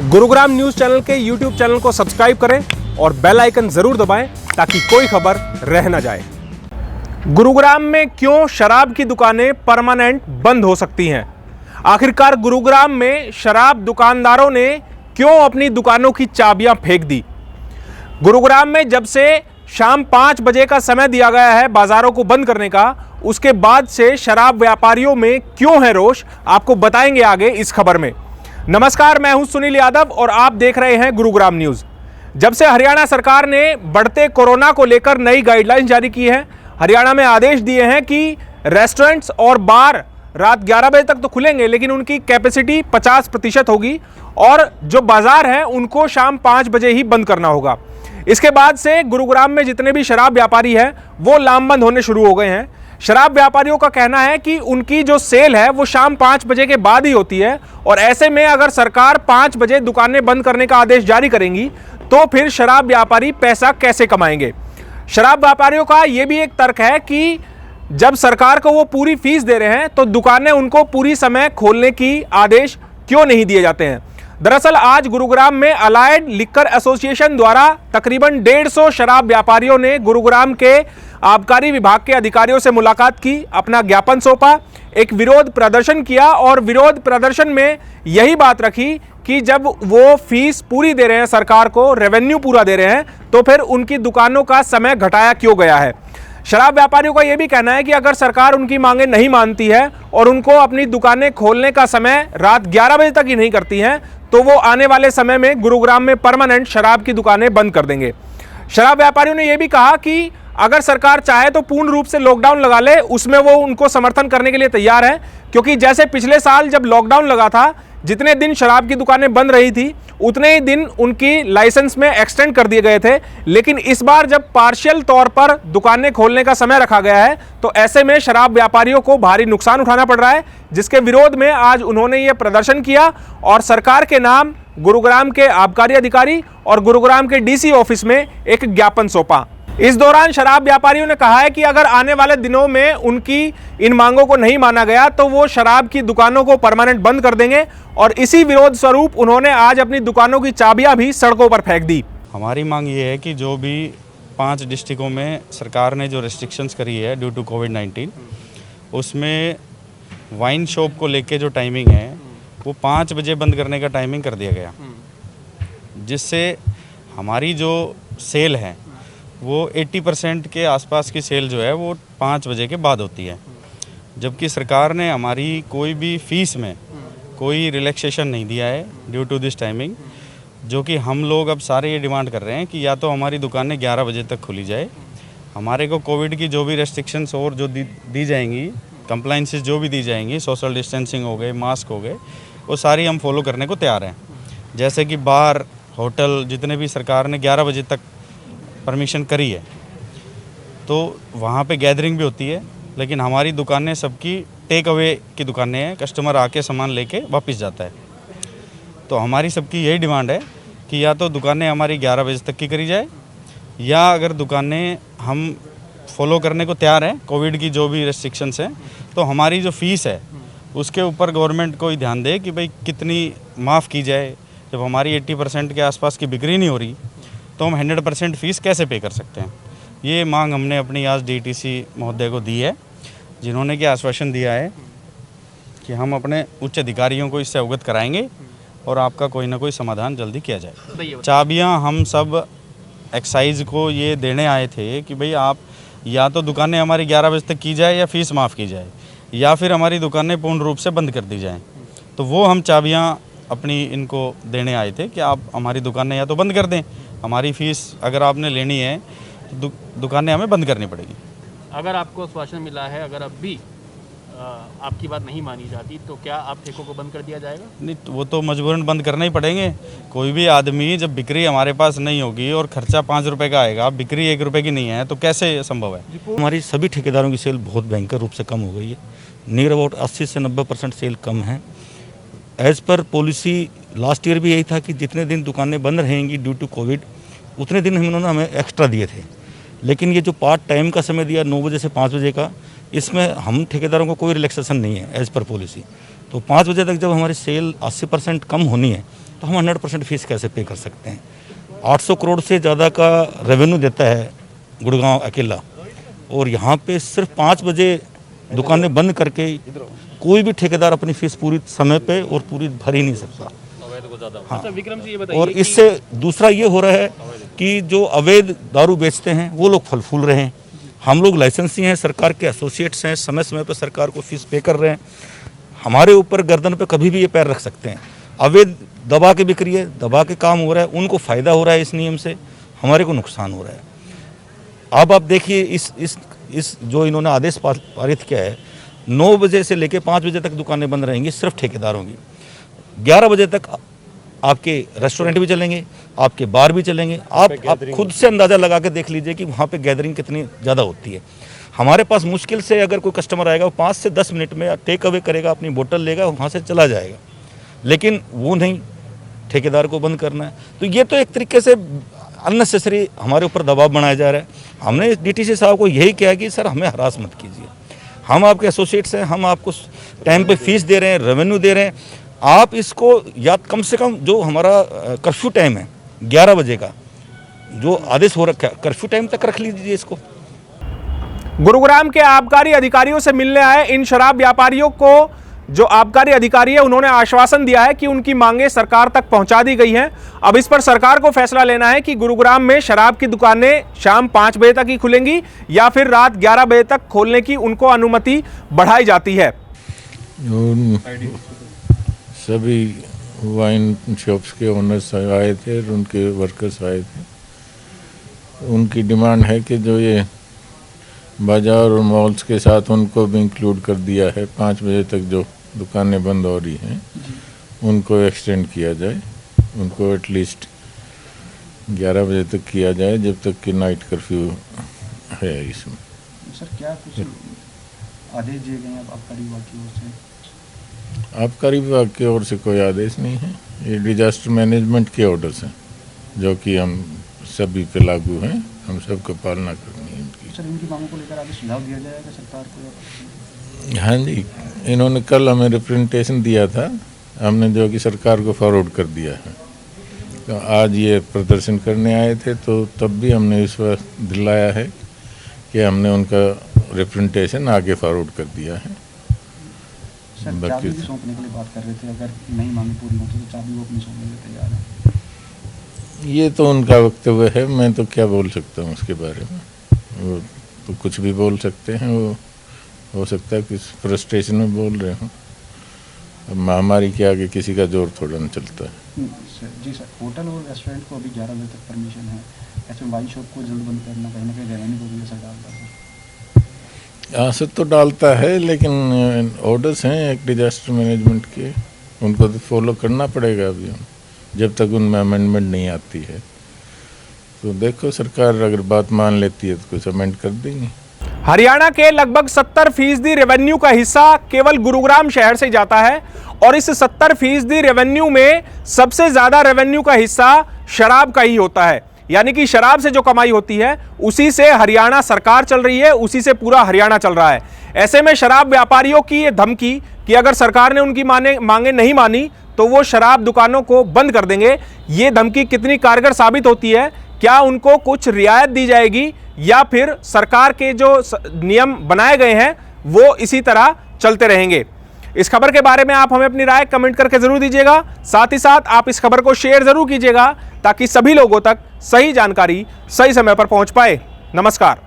Gurugram news channel के YouTube channel को subscribe करें और बेल आइकन जरूर दबाएं ताकि कोई खबर रह न जाए। गुरुग्राम में क्यों शराब की दुकानें परमानेंट बंद हो सकती हैं? आखिरकार गुरुग्राम में शराब दुकानदारों ने क्यों अपनी दुकानों की चाबियां फेंक दी? गुरुग्राम में जब से शाम 5 बजे का समय दिया गया है बाजारों को बंद करने का, उसके बाद से शराब व्यापारियों में क्यों है रोष, आपको बताएंगे आगे इस खबर में। नमस्कार, मैं हूं सुनील यादव और आप देख रहे हैं गुरुग्राम न्यूज। जब से हरियाणा सरकार ने बढ़ते कोरोना को लेकर नई गाइडलाइंस जारी की है, हरियाणा में आदेश दिए हैं कि रेस्टोरेंट्स और बार रात 11 बजे तक तो खुलेंगे, लेकिन उनकी कैपेसिटी 50% होगी और जो बाजार हैं उनको शाम 5 बजे ही बंद करना होगा। इसके बाद से गुरुग्राम में जितने भी शराब व्यापारी हैं वो लामबंद होने शुरू हो गए हैं। शराब व्यापारियों का कहना है कि उनकी जो सेल है वो शाम 5 बजे के बाद ही होती है और ऐसे में अगर सरकार 5 बजे दुकानें बंद करने का आदेश जारी करेंगी तो फिर शराब व्यापारी पैसा कैसे कमाएंगे। शराब व्यापारियों का यह भी एक तर्क है कि जब सरकार को वो पूरी फीस दे रहे हैं तो दुकानें उनको पूरी समय खोलने की आदेश क्यों नहीं दिए जाते हैं। दरअसल आज गुरुग्राम में अलाइड लिकर एसोसिएशन द्वारा तकरीबन 150 शराब व्यापारियों ने गुरुग्राम के आबकारी विभाग के अधिकारियों से मुलाकात की, अपना ज्ञापन सौंपा, एक विरोध प्रदर्शन किया और विरोध प्रदर्शन में यही बात रखी कि जब वो फीस पूरी दे रहे हैं, सरकार को रेवेन्यू पूरा दे रहे हैं, तो फिर उनकी दुकानों का समय घटाया क्यों गया है। शराब व्यापारियों का यह भी कहना है कि अगर सरकार उनकी मांगे नहीं मानती है और उनको अपनी दुकानें खोलने का समय रात 11 बजे तक ही नहीं करती हैं तो वो आने वाले समय में गुरुग्राम में परमानेंट शराब की दुकानें बंद कर देंगे। शराब व्यापारियों ने यह भी कहा कि अगर सरकार चाहे तो पूर्ण रूप से लॉकडाउन लगा ले, उसमें वो उनको समर्थन करने के लिए तैयार है, क्योंकि जैसे पिछले साल जब लॉकडाउन लगा था, जितने दिन शराब की दुकानें बंद रही थी उतने ही दिन उनकी लाइसेंस में एक्सटेंड कर दिए गए थे। लेकिन इस बार जब पार्शियल तौर पर दुकानें खोलने का समय रखा गया है तो ऐसे में शराब व्यापारियों को भारी नुकसान उठाना पड़ रहा है, जिसके विरोध में आज उन्होंने ये प्रदर्शन किया और सरकार के नाम गुरुग्राम के आबकारी अधिकारी और गुरुग्राम के डीसी ऑफिस में एक ज्ञापन सौंपा। इस दौरान शराब व्यापारियों ने कहा है कि अगर आने वाले दिनों में उनकी इन मांगों को नहीं माना गया तो वो शराब की दुकानों को परमानेंट बंद कर देंगे और इसी विरोध स्वरूप उन्होंने आज अपनी दुकानों की चाबियां भी सड़कों पर फेंक दी। हमारी मांग ये है कि जो भी 5 डिस्ट्रिक्टों में सरकार ने जो रेस्ट्रिक्शंस करी है ड्यू टू कोविड-19, उसमें वाइन शॉप को लेके जो टाइमिंग है वो 5 बजे बंद करने का टाइमिंग कर दिया गया, जिससे हमारी जो सेल है वो 80% के आसपास की सेल जो है वो 5 बजे के बाद होती है। जबकि सरकार ने हमारी कोई भी फीस में कोई रिलैक्सेशन नहीं दिया है ड्यू टू दिस टाइमिंग, जो कि हम लोग अब सारे ये डिमांड कर रहे हैं कि या तो हमारी दुकानें 11 बजे तक खुली जाए, हमारे को कोविड की जो भी रेस्ट्रिक्शंस और जो दी जाएंगी, कंप्लाइंसेस जो भी दी जाएंगी, सोशल डिस्टेंसिंग हो गए, मास्क हो गए, वो सारी हम फॉलो करने को तैयार हैं। जैसे कि बार, होटल, जितने भी सरकार ने 11 बजे तक परमिशन करी है तो वहाँ पे गैदरिंग भी होती है, लेकिन हमारी दुकानें सबकी टेक अवे की दुकानें हैं, कस्टमर आके सामान लेके वापस जाता है। तो हमारी सबकी यही डिमांड है कि या तो दुकानें हमारी 11 बजे तक की करी जाए, या अगर दुकानें हम फॉलो करने को तैयार हैं कोविड की जो भी रेस्ट्रिक्शंस हैं, तो हमारी जो फ़ीस है उसके ऊपर गवर्नमेंट को ही ध्यान दे कि भाई कितनी माफ़ की जाए। जब हमारी 80% के आसपास की बिक्री नहीं हो रही तो हम 100% फ़ीस कैसे पे कर सकते हैं। ये मांग हमने अपनी आज डीटीसी महोदय को दी है, जिन्होंने कि आश्वासन दिया है कि हम अपने उच्च अधिकारियों को इससे अवगत कराएंगे और आपका कोई ना कोई समाधान जल्दी किया जाए। चाबियां हम सब एक्साइज को ये देने आए थे कि भाई आप या तो दुकानें हमारी 11 बजे तक की जाए या फ़ीस माफ़ की जाए, या फिर हमारी दुकानें पूर्ण रूप से बंद कर दी जाएँ। तो वो हम चाबियाँ अपनी इनको देने आए थे कि आप हमारी दुकानें या तो बंद कर दें, हमारी फ़ीस अगर आपने लेनी है तो दुकानें हमें बंद करनी पड़ेगी। अगर आपको आश्वासन मिला है, अगर अब भी आपकी बात नहीं मानी जाती तो क्या आप ठेकों को बंद कर दिया जाएगा? नहीं, तो वो तो मजबूरन बंद करना ही पड़ेंगे। कोई भी आदमी जब बिक्री हमारे पास नहीं होगी और खर्चा 5 रुपये का आएगा, बिक्री 1 रुपये की नहीं है, तो कैसे संभव है। हमारी सभी ठेकेदारों की सेल बहुत भयंकर रूप से कम हो गई है, नियर अबाउट 80 से 90% सेल कम है। As per policy last year भी यही था कि जितने दिन दुकानें बंद रहेंगी ड्यू टू कोविड उतने दिन उन्होंने हमें एक्स्ट्रा दिए थे, लेकिन ये जो पार्ट टाइम का समय दिया 9 बजे से 5 बजे का, इसमें हम ठेकेदारों को कोई रिलैक्सेशन नहीं है एज़ पर पॉलिसी। तो 5 बजे तक जब हमारी सेल 80% कम होनी है तो हम 100% फीस कैसे पे कर सकते हैं। 800 करोड़ से ज़्यादा का रेवेन्यू देता है गुड़गांव अकेला, और यहाँ पे सिर्फ 5 बजे दुकानें बंद करके कोई भी ठेकेदार अपनी फीस पूरी समय पे और पूरी भर ही नहीं सकता। हाँ। अच्छा विक्रम जी ये बताइए और इससे दूसरा ये हो रहा है कि जो अवैध दारू बेचते हैं वो लोग फल फूल रहे हैं। हम लोग लाइसेंसी हैं, सरकार के एसोसिएट्स हैं, समय समय पर सरकार को फीस पे कर रहे हैं। हमारे ऊपर गर्दन पे कभी भी ये पैर रख सकते हैं। अवैध दबा के बिक्री है, दबा के काम हो रहा है, उनको फ़ायदा हो रहा है इस नियम से, हमारे को नुकसान हो रहा है। अब आप देखिए इस जो इन्होंने आदेश पारित किया है, 9 बजे से लेकर 5 बजे तक दुकानें बंद रहेंगी सिर्फ ठेकेदारों की। 11 बजे तक आपके रेस्टोरेंट भी चलेंगे, आपके बार भी चलेंगे। आप खुद से अंदाज़ा लगा के देख लीजिए कि वहाँ पे गैदरिंग कितनी ज़्यादा होती है। हमारे पास मुश्किल से अगर कोई कस्टमर आएगा वो 5 से 10 मिनट में टेक अवे करेगा, अपनी बोतल लेगा, वहाँ से चला जाएगा, लेकिन वो नहीं, ठेकेदार को बंद करना है। तो ये तो एक तरीके से अननेसेसरी हमारे ऊपर दबाव बनाया जा रहा है। हमने डीटीसी साहब को यही किया कि सर हमें हरास मत कीजिए, हम आपके एसोसिएट्स हैं, हम आपको टाइम पे फीस दे रहे हैं, रेवेन्यू दे रहे हैं, आप इसको या कम से कम जो हमारा कर्फ्यू टाइम है 11 बजे का जो आदेश हो रखा है, कर्फ्यू टाइम तक रख लीजिए इसको। गुरुग्राम के आबकारी अधिकारियों से मिलने आए इन शराब व्यापारियों को जो आबकारी अधिकारी है उन्होंने आश्वासन दिया है कि उनकी मांगें सरकार तक पहुंचा दी गई हैं। अब इस पर सरकार को फैसला लेना है कि गुरुग्राम में शराब की दुकानें शाम 5 बजे तक ही खुलेंगी या फिर रात 11 बजे तक खोलने की उनको अनुमति बढ़ाई जाती है। सभी वाइन शॉप्स के ओनर्स आए थे और उनके वर्कर्स आए थे। उनकी डिमांड है कि जो ये बाज़ार और मॉल्स के साथ उनको भी इंक्लूड कर दिया है, 5 बजे तक जो दुकानें बंद हो रही हैं उनको एक्सटेंड किया जाए, उनको एटलीस्ट 11 बजे तक किया जाए जब तक कि नाइट कर्फ्यू है इसमें। सर क्या कुछ आदेश दिए गए हैं आबकारी विभाग की ओर से? आबकारी विभाग की ओर से कोई आदेश नहीं है, ये डिजास्टर मैनेजमेंट के ऑर्डर्स हैं जो कि हम सभी पे लागू हैं, हम सबको पालना करनी है उनकी। सर इनकी मांगों को लेकर आगे सुझाव दिया जाएगा सरकार को? हाँ जी, इन्होंने कल हमें रिप्रेजेंटेशन दिया था, हमने जो कि सरकार को फॉरवर्ड कर दिया है। तो आज ये प्रदर्शन करने आए थे तो तब भी हमने इस वक्त दिलाया है कि हमने उनका रिप्रेजेंटेशन आगे फॉरवर्ड कर दिया है। सर चाबी भी सौंपने के लिए बात कर रहे थे, अगर नहीं मांगे पूरी होती तो चाबी वो अपनी सौंपने के लिए तैयार है। ये तो उनका वक्तव्य है, मैं तो क्या बोल सकता हूँ उसके बारे में। वो तो कुछ भी बोल सकते हैं, वो हो सकता है किस फ्रस्ट्रेशन में बोल रहे हों। अब महामारी के आगे किसी का जोर थोड़ा न चलता है। जी सर, होटल और रेस्टोरेंट को अभी 11 बजे तक परमिशन है, ऐसे में वाइन शॉप को जल्द बंद करना कहीं ना कहीं रेवेन्यू को भी असर डालता है। असर तो डालता है, लेकिन ऑर्डर्स हैं एक डिजास्टर मैनेजमेंट के, उनको तो फॉलो करना पड़ेगा अभी हम, जब तक उनमें अमेंडमेंट नहीं आती है। तो देखो सरकार अगर बात मान लेती है तो कुछ अमेंड कर देंगे। हरियाणा के लगभग 70% रेवेन्यू का हिस्सा केवल गुरुग्राम शहर से जाता है और इस 70% रेवेन्यू में सबसे ज्यादा रेवेन्यू का हिस्सा शराब का ही होता है। यानी कि शराब से जो कमाई होती है उसी से हरियाणा सरकार चल रही है, उसी से पूरा हरियाणा चल रहा है। ऐसे में शराब व्यापारियों की ये धमकी कि अगर सरकार ने उनकी मांगे नहीं मानी तो वो शराब दुकानों को बंद कर देंगे, ये धमकी कितनी कारगर साबित होती है? क्या उनको कुछ रियायत दी जाएगी या फिर सरकार के जो नियम बनाए गए हैं वो इसी तरह चलते रहेंगे? इस खबर के बारे में आप हमें अपनी राय कमेंट करके जरूर दीजिएगा। साथ ही साथ आप इस खबर को शेयर जरूर कीजिएगा ताकि सभी लोगों तक सही जानकारी सही समय पर पहुंच पाए। नमस्कार।